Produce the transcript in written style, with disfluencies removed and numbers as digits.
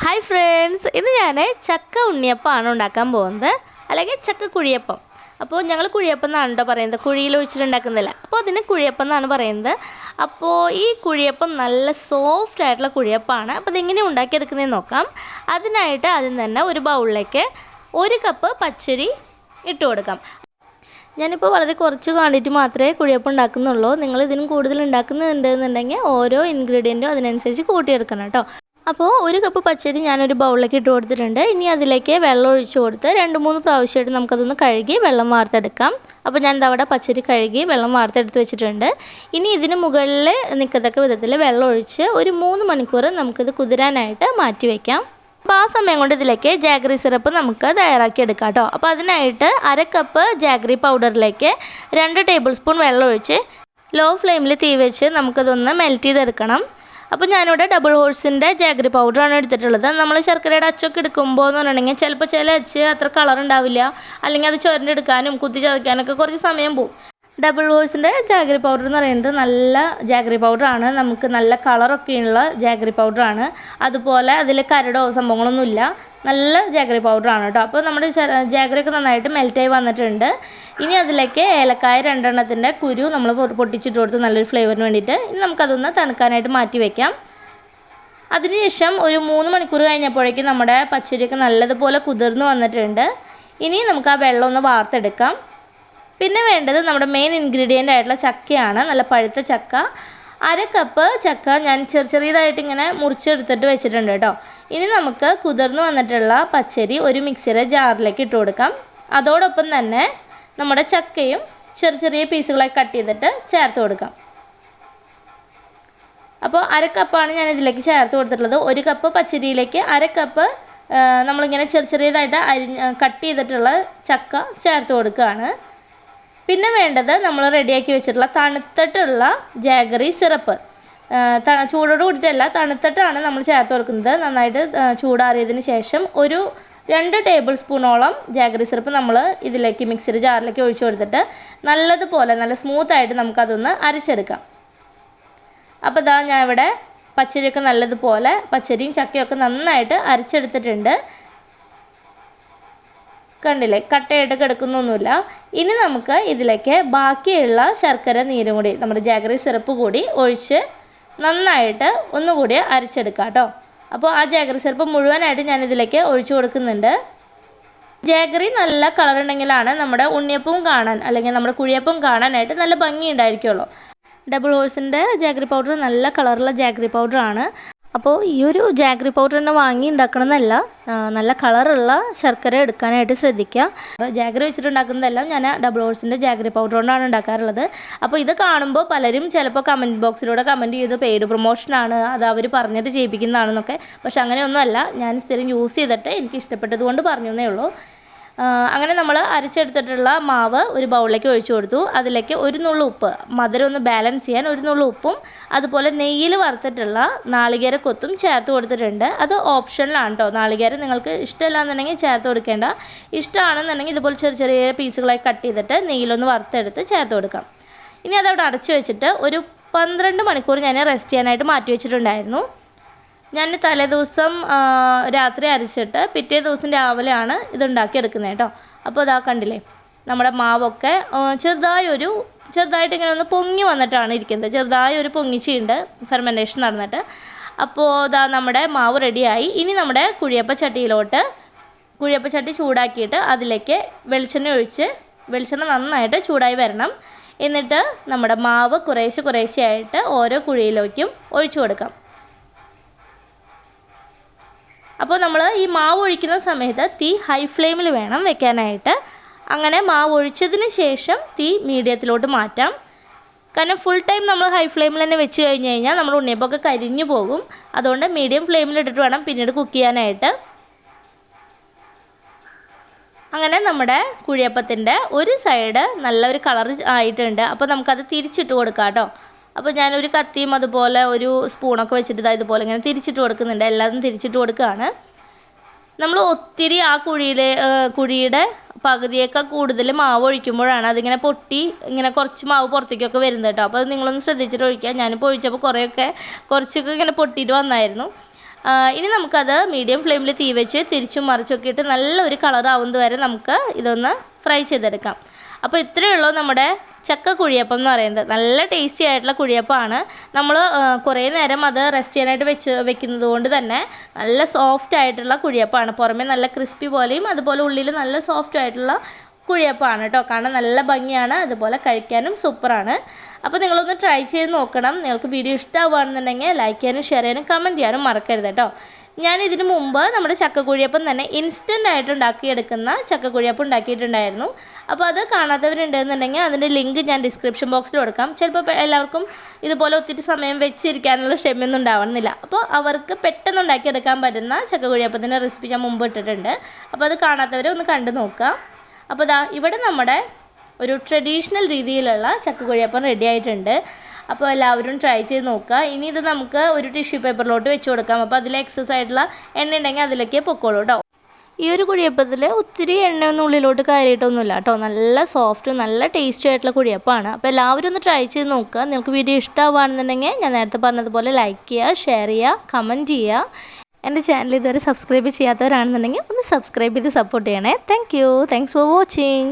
Hi friends, ഇന്ന് ഞാൻ ചക്ക ഉണ്ണിയപ്പമാണ് ഉണ്ടാക്കാൻ പോകുന്നത്, അല്ലെങ്കിൽ ചക്ക കുഴിയപ്പം. അപ്പോൾ ഞങ്ങൾ കുഴിയപ്പം എന്നാണ് കേട്ടോ പറയുന്നത്, കുഴിയിൽ ഒഴിച്ചിട്ടുണ്ടാക്കുന്നില്ല. അപ്പോൾ അതിന് കുഴിയപ്പം എന്നാണ് പറയുന്നത്. അപ്പോൾ ഈ കുഴിയപ്പം നല്ല സോഫ്റ്റ് ആയിട്ടുള്ള കുഴിയപ്പമാണ്. അപ്പോൾ അതെങ്ങനെ ഉണ്ടാക്കിയെടുക്കുന്നതെന്ന് നോക്കാം. അതിനായിട്ട് ആദ്യം തന്നെ ഒരു ബൗളിലേക്ക് 1 കപ്പ് പച്ചരി ഇട്ട് കൊടുക്കാം. ഞാനിപ്പോൾ വളരെ കുറച്ച് ക്വാണ്ടിറ്റി മാത്രമേ കുഴിയപ്പം ഉണ്ടാക്കുന്നുള്ളൂ. നിങ്ങൾ ഇതിനും കൂടുതൽ ഉണ്ടാക്കുന്നുണ്ടെന്നുണ്ടെങ്കിൽ ഓരോ ഇൻഗ്രീഡിയൻറ്റും അതിനനുസരിച്ച് കൂട്ടിയെടുക്കണം കേട്ടോ. അപ്പോൾ 1 കപ്പ് പച്ചരി ഞാനൊരു ബൗളിലേക്ക് ഇട്ട് കൊടുത്തിട്ടുണ്ട്. ഇനി അതിലേക്ക് വെള്ളം ഒഴിച്ച് കൊടുത്ത് 2-3 പ്രാവശ്യമായിട്ട് നമുക്കതൊന്ന് കഴുകി വെള്ളം വാർത്തെടുക്കാം. അപ്പോൾ ഞാൻ അവിടെ പച്ചരി കഴുകി വെള്ളം വാർത്തെടുത്ത് വെച്ചിട്ടുണ്ട്. ഇനി ഇതിന് മുകളിൽ നിൽക്കത്തക്ക വിധത്തിൽ വെള്ളം ഒഴിച്ച് ഒരു 3 മണിക്കൂർ നമുക്കിത് കുതിരാനായിട്ട് മാറ്റി വയ്ക്കാം. അപ്പോൾ ആ സമയം കൊണ്ട് ഇതിലേക്ക് ജാഗ്രി സിറപ്പ് നമുക്ക് തയ്യാറാക്കിയെടുക്കാം കേട്ടോ. അപ്പോൾ അതിനായിട്ട് 1/2 കപ്പ് ജാഗ്രി പൗഡറിലേക്ക് 2 ടേബിൾ സ്പൂൺ വെള്ളം ഒഴിച്ച് ലോ ഫ്ലെയിമിൽ തീ വെച്ച് നമുക്കതൊന്ന് മെൽറ്റ് ചെയ്തെടുക്കണം. അപ്പോൾ ഞാനിവിടെ ഡബിൾ ഹോഴ്സിൻ്റെ ജാഗ്രി പൗഡറാണ് എടുത്തിട്ടുള്ളത്. നമ്മൾ ശർക്കരയുടെ അച്ചൊക്കെ എടുക്കുമ്പോൾ എന്ന് പറഞ്ഞിട്ടുണ്ടെങ്കിൽ ചിലപ്പോൾ ചില അച്ച് അത്ര കളർ ഉണ്ടാവില്ല, അല്ലെങ്കിൽ അത് ചുരണ്ടെടുക്കാനും കുത്തി ചതയ്ക്കാനൊക്കെ കുറച്ച് സമയം പോകും. ഡബിൾ ഹോഴ്സിൻ്റെ ജാഗ്രി പൗഡർ എന്ന് പറയുന്നത് നല്ല ജാഗ്രി പൗഡറാണ്, നമുക്ക് നല്ല കളറൊക്കെയുള്ള ജാഗ്രി പൗഡറാണ്. അതുപോലെ അതിൽ കരടോ സംഭവങ്ങളൊന്നുമില്ല, നല്ല ജാഗ്രി പൗഡറാണ് കേട്ടോ. അപ്പോൾ നമ്മുടെ ജാഗ്രിയൊക്കെ നന്നായിട്ട് മെൽറ്റായി വന്നിട്ടുണ്ട്. ഇനി അതിലേക്ക് ഏലക്കായ 2 എണ്ണത്തിൻ്റെ കുരു നമ്മൾ പൊട്ടിച്ചിട്ട് കൊടുത്ത് നല്ലൊരു ഫ്ലേവറിന് വേണ്ടിയിട്ട് ഇനി നമുക്കതൊന്ന് തണുക്കാനായിട്ട് മാറ്റി വയ്ക്കാം. അതിനുശേഷം ഒരു 3 മണിക്കൂർ കഴിഞ്ഞപ്പോഴേക്കും നമ്മുടെ പച്ചരിയൊക്കെ നല്ലതുപോലെ കുതിർന്ന് വന്നിട്ടുണ്ട്. ഇനി നമുക്ക് ആ വെള്ളം ഒന്ന് വാർത്തെടുക്കാം. പിന്നെ വേണ്ടത് നമ്മുടെ മെയിൻ ഇൻഗ്രീഡിയൻ്റ് ആയിട്ടുള്ള ചക്കയാണ്, നല്ല പഴുത്ത ചക്ക. 1/2 കപ്പ് ചക്ക ഞാൻ ചെറിയതായിട്ട് ഇങ്ങനെ മുറിച്ചെടുത്തിട്ട് വെച്ചിട്ടുണ്ട് കേട്ടോ. ഇനി നമുക്ക് കുതിർന്ന് വന്നിട്ടുള്ള പച്ചരി ഒരു മിക്സിയുടെ ജാറിലേക്ക് ഇട്ട് കൊടുക്കാം. അതോടൊപ്പം തന്നെ നമ്മുടെ ചക്കയും ചെറിയ പീസുകളായി കട്ട് ചെയ്തിട്ട് ചേർത്ത് കൊടുക്കാം. അപ്പോൾ 1/2 കപ്പാണ് ഞാൻ ഇതിലേക്ക് ചേർത്ത് കൊടുത്തിട്ടുള്ളത്. 1 കപ്പ് പച്ചരിയിലേക്ക് 1/2 കപ്പ് നമ്മളിങ്ങനെ ചെറിയതായിട്ട് കട്ട് ചെയ്തിട്ടുള്ള ചക്ക ചേർത്ത് കൊടുക്കുകയാണ്. പിന്നെ വേണ്ടത് നമ്മൾ റെഡിയാക്കി വെച്ചിട്ടുള്ള തണുത്തിട്ടുള്ള ജാഗറി സിറപ്പ്. ചൂടോട് കൂടിയിട്ടല്ല, തണുത്തിട്ടാണ് നമ്മൾ ചേർത്ത് കൊടുക്കുന്നത്. നന്നായിട്ട് ചൂടാറിയതിന് ശേഷം ഒരു 2 ടേബിൾ സ്പൂണോളം ജാഗറി സിറപ്പ് നമ്മൾ ഇതിലേക്ക് മിക്സിയുടെ ജാറിലേക്ക് ഒഴിച്ചു കൊടുത്തിട്ട് നല്ലതുപോലെ നല്ല സ്മൂത്തായിട്ട് നമുക്കതൊന്ന് അരച്ചെടുക്കാം. അപ്പോൾ ഇതാ ഞാൻ ഇവിടെ പച്ചരിയൊക്കെ നല്ലതുപോലെ പച്ചരിയും ചക്കയൊക്കെ നന്നായിട്ട് അരച്ചെടുത്തിട്ടുണ്ട്. കണ്ടില്ലേ, കട്ടയായിട്ട് കിടക്കുന്നൊന്നുമില്ല. ഇനി നമുക്ക് ഇതിലേക്ക് ബാക്കിയുള്ള ശർക്കര നീരും കൂടി നമ്മുടെ ജാഗറി സിറപ്പ് കൂടി ഒഴിച്ച് നന്നായിട്ട് ഒന്നുകൂടി അരച്ചെടുക്കാം കേട്ടോ. അപ്പോൾ ആ ജാഗറി സിറപ്പ് മുഴുവനായിട്ട് ഞാനിതിലേക്ക് ഒഴിച്ചു കൊടുക്കുന്നുണ്ട്. ജാഗറി നല്ല കളർ ഉണ്ടെങ്കിലാണ് നമ്മുടെ ഉണ്ണിയപ്പവും കാണാൻ, അല്ലെങ്കിൽ നമ്മുടെ കുഴിയപ്പം കാണാനായിട്ട് നല്ല ഭംഗി ഉണ്ടായിരിക്കുമല്ലോ. ഡബിൾ ഹോഴ്സിൻ്റെ ജാഗറി പൗഡർ നല്ല കളറുള്ള ജാഗറി പൗഡറാണ്. അപ്പോൾ ഈ ഒരു ജാഗ്രി പൗഡർ തന്നെ വാങ്ങി ഉണ്ടാക്കണമെന്നല്ല, നല്ല കളറുള്ള ശർക്കര എടുക്കാനായിട്ട് ശ്രദ്ധിക്കുക. ജാഗ്രി വെച്ചിട്ടുണ്ടാക്കുന്നതെല്ലാം ഞാൻ ഡബിൾ ഹോഴ്സിൻ്റെ ജാഗ്രി പൗഡർ കൊണ്ടാണ് ഉണ്ടാക്കാറുള്ളത്. അപ്പോൾ ഇത് കാണുമ്പോൾ പലരും ചിലപ്പോൾ കമൻറ്റ് ബോക്സിലൂടെ കമൻറ്റ് ചെയ്ത് പെയ്ഡ് പ്രൊമോഷനാണ്, അത് അവർ പറഞ്ഞിട്ട് ചെയ്യിപ്പിക്കുന്നതാണെന്നൊക്കെ. പക്ഷെ അങ്ങനെയൊന്നുമല്ല, ഞാൻ സ്ഥിരം യൂസ് ചെയ്തിട്ട് എനിക്ക് ഇഷ്ടപ്പെട്ടത് കൊണ്ട് പറഞ്ഞു എന്നേ ഉള്ളൂ. അങ്ങനെ നമ്മൾ അരച്ചെടുത്തിട്ടുള്ള മാവ് ഒരു ബൗളിലേക്ക് ഒഴിച്ചു കൊടുത്തു. അതിലേക്ക് 1 നുള്ളു ഉപ്പ്, മധുരം ഒന്ന് ബാലൻസ് ചെയ്യാൻ 1 നുള്ളു ഉപ്പും അതുപോലെ നെയ്യിൽ വറുത്തിട്ടുള്ള നാളികേര കൊത്തും ചേർത്ത് കൊടുത്തിട്ടുണ്ട്. അത് ഓപ്ഷനിലാണ് കേട്ടോ. നാളികേരം നിങ്ങൾക്ക് ഇഷ്ടമല്ല എന്നുണ്ടെങ്കിൽ ചേർത്ത് കൊടുക്കേണ്ട. ഇഷ്ടമാണെന്നുണ്ടെങ്കിൽ ഇതുപോലെ ചെറിയ പീസുകളായി കട്ട് ചെയ്തിട്ട് നെയ്യിലൊന്ന് വറുത്തെടുത്ത് ചേർത്ത് കൊടുക്കാം. ഇനി അതവിടെ അടച്ചു വെച്ചിട്ട് ഒരു 12 മണിക്കൂർ ഞാൻ റെസ്റ്റ് ചെയ്യാനായിട്ട് മാറ്റി വെച്ചിട്ടുണ്ടായിരുന്നു. ഞാൻ തലേദിവസം രാത്രി അരച്ചിട്ട് പിറ്റേ ദിവസം രാവിലെയാണ് ഇതുണ്ടാക്കിയെടുക്കുന്നത് കേട്ടോ. അപ്പോൾ ഇതാ കണ്ടില്ലേ, നമ്മുടെ മാവൊക്കെ ചെറുതായിട്ട് ഇങ്ങനെ ഒന്ന് പൊങ്ങി വന്നിട്ടാണ് ഇരിക്കുന്നത്. ചെറുതായൊരു പൊങ്ങിച്ചുണ്ട് ഫെർമെൻറ്റേഷൻ നടന്നിട്ട്. അപ്പോൾ ഇതാ നമ്മുടെ മാവ് റെഡിയായി. ഇനി നമ്മുടെ കുഴിയപ്പച്ചട്ടി ചൂടാക്കിയിട്ട് അതിലേക്ക് വെളിച്ചെണ്ണ ഒഴിച്ച്, വെളിച്ചെണ്ണ നന്നായിട്ട് ചൂടായി വരണം. എന്നിട്ട് നമ്മുടെ മാവ് കുറേശ്ശെയായിട്ട് ഓരോ കുഴിയിലേക്കും ഒഴിച്ചു കൊടുക്കാം. അപ്പോൾ നമ്മൾ ഈ മാവ് ഒഴിക്കുന്ന സമയത്ത് തീ ഹൈ ഫ്ലെയിമിൽ വേണം വെക്കാനായിട്ട്. അങ്ങനെ മാവ് ഒഴിച്ചതിന് ശേഷം തീ മീഡിയത്തിലോട്ട് മാറ്റാം. കാരണം ഫുൾ ടൈം നമ്മൾ ഹൈ ഫ്ലെയിമിൽ തന്നെ വെച്ച് കഴിഞ്ഞ് കഴിഞ്ഞാൽ നമ്മൾ ഉണ്ണിയപ്പമൊക്കെ കരിഞ്ഞു പോകും. അതുകൊണ്ട് മീഡിയം ഫ്ലെയിമിലിട്ടിട്ട് വേണം പിന്നീട് കുക്ക് ചെയ്യാനായിട്ട്. അങ്ങനെ നമ്മുടെ കുഴിയപ്പത്തിൻ്റെ ഒരു സൈഡ് നല്ലൊരു കളർ ആയിട്ടുണ്ട്. അപ്പോൾ നമുക്കത് തിരിച്ചിട്ട് കൊടുക്കാം കേട്ടോ. അപ്പോൾ ഞാനൊരു കത്തിയും അതുപോലെ ഒരു സ്പൂണൊക്കെ വെച്ചിട്ട് ഇതുപോലെ ഇങ്ങനെ തിരിച്ചിട്ട് കൊടുക്കുന്നുണ്ട്. എല്ലാതും തിരിച്ചിട്ട് കൊടുക്കുകയാണ്. നമ്മൾ ഒത്തിരി ആ കുഴിയുടെ പകുതിയേക്കാൾ കൂടുതൽ മാവ് ഒഴിക്കുമ്പോഴാണ് അതിങ്ങനെ പൊട്ടി ഇങ്ങനെ കുറച്ച് മാവ് പുറത്തേക്കൊക്കെ വരുന്നത് കേട്ടോ. അപ്പോൾ അത് നിങ്ങളൊന്ന് ശ്രദ്ധിച്ചിട്ട് ഒഴിക്കുക. ഞാനിപ്പോൾ ഒഴിച്ചപ്പോൾ കുറച്ചൊക്കെ ഇങ്ങനെ പൊട്ടിയിട്ട് വന്നായിരുന്നു. ഇനി നമുക്കത് മീഡിയം ഫ്ലെയിമിൽ തീ വെച്ച് തിരിച്ചും മറിച്ചൊക്കെ ഇട്ട് നല്ലൊരു കളറാവുന്നത് വരെ നമുക്ക് ഇതൊന്ന് ഫ്രൈ ചെയ്തെടുക്കാം. അപ്പോൾ ഇത്രയേ ഉള്ളൂ നമ്മുടെ ചക്ക കുഴിയപ്പം എന്ന് പറയുന്നത്. നല്ല ടേസ്റ്റി ആയിട്ടുള്ള കുഴിയപ്പമാണ്. നമ്മൾ കുറേ നേരം അത് റെസ്റ്റ് ചെയ്യാനായിട്ട് വെക്കുന്നത് കൊണ്ട് തന്നെ നല്ല സോഫ്റ്റ് ആയിട്ടുള്ള കുഴിയപ്പമാണ്. പുറമേ നല്ല ക്രിസ്പി പോലെയും അതുപോലെ ഉള്ളിൽ നല്ല സോഫ്റ്റ് ആയിട്ടുള്ള കുഴിയപ്പമാണ് കേട്ടോ. കാണാൻ നല്ല ഭംഗിയാണ്, അതുപോലെ കഴിക്കാനും സൂപ്പറാണ്. അപ്പോൾ നിങ്ങളൊന്ന് ട്രൈ ചെയ്ത് നോക്കണം. നിങ്ങൾക്ക് വീഡിയോ ഇഷ്ടമാവുകയാണെന്നുണ്ടെങ്കിൽ ലൈക്ക് ചെയ്യാനും ഷെയർ ചെയ്യാനും കമൻറ്റ് ചെയ്യാനും മറക്കരുത് കേട്ടോ. ഞാൻ ഇതിന് മുമ്പ് നമ്മുടെ ചക്കക്കുഴിയപ്പം തന്നെ ഇൻസ്റ്റൻ്റ് ആയിട്ട് ഉണ്ടാക്കിയെടുക്കുന്ന ചക്കക്കുഴിയപ്പം ഉണ്ടാക്കിയിട്ടുണ്ടായിരുന്നു. അപ്പോൾ അത് കാണാത്തവരുണ്ടെന്നുണ്ടെങ്കിൽ അതിൻ്റെ ലിങ്ക് ഞാൻ ഡിസ്ക്രിപ്ഷൻ ബോക്സിൽ കൊടുക്കാം. ചിലപ്പോൾ എല്ലാവർക്കും ഇതുപോലെ ഒത്തിരി സമയം വെച്ചിരിക്കാനുള്ള ക്ഷമയൊന്നും ഉണ്ടാവണമെന്നില്ല. അപ്പോൾ അവർക്ക് പെട്ടെന്ന് ഉണ്ടാക്കിയെടുക്കാൻ പറ്റുന്ന ചക്കക്കുഴിയപ്പത്തിൻ്റെ റെസിപ്പി ഞാൻ മുമ്പ് ഇട്ടിട്ടുണ്ട്. അപ്പോൾ അത് കാണാത്തവരെ ഒന്ന് കണ്ടു നോക്കുക. അപ്പോൾ ഇവിടെ നമ്മുടെ ഒരു ട്രഡീഷണൽ രീതിയിലുള്ള ചക്കക്കുഴിയപ്പം റെഡി ആയിട്ടുണ്ട്. അപ്പോൾ എല്ലാവരും ട്രൈ ചെയ്ത് നോക്കുക. ഇനി ഇത് നമുക്ക് ഒരു ടിഷ്യൂ പേപ്പറിലോട്ട് വെച്ച് കൊടുക്കാം. അപ്പോൾ അതിൽ എക്സസ് ആയിട്ടുള്ള എണ്ണ ഉണ്ടെങ്കിൽ അതിലേക്ക് പൊക്കോളൂ കേട്ടോ. ഈ ഒരു കുഴിയപ്പത്തിൽ ഒത്തിരി എണ്ണയൊന്നും ഉള്ളിലോട്ട് കയറിയിട്ടൊന്നുമില്ല കേട്ടോ. നല്ല സോഫ്റ്റ് നല്ല ടേസ്റ്റി ആയിട്ടുള്ള കുഴിയപ്പമാണ്. അപ്പോൾ എല്ലാവരും ഒന്ന് ട്രൈ ചെയ്ത് നോക്കുക. നിങ്ങൾക്ക് വീഡിയോ ഇഷ്ടമാവുകയാണെന്നുണ്ടെങ്കിൽ ഞാൻ നേരത്തെ പറഞ്ഞതുപോലെ ലൈക്ക് ചെയ്യുക, ഷെയർ ചെയ്യുക, കമൻറ്റ് ചെയ്യുക. എൻ്റെ ചാനൽ ഇതുവരെ സബ്സ്ക്രൈബ് ചെയ്യാത്തവരാണെന്നുണ്ടെങ്കിൽ ഒന്ന് സബ്സ്ക്രൈബ് ചെയ്ത് സപ്പോർട്ട് ചെയ്യണേ. Thanks for watching.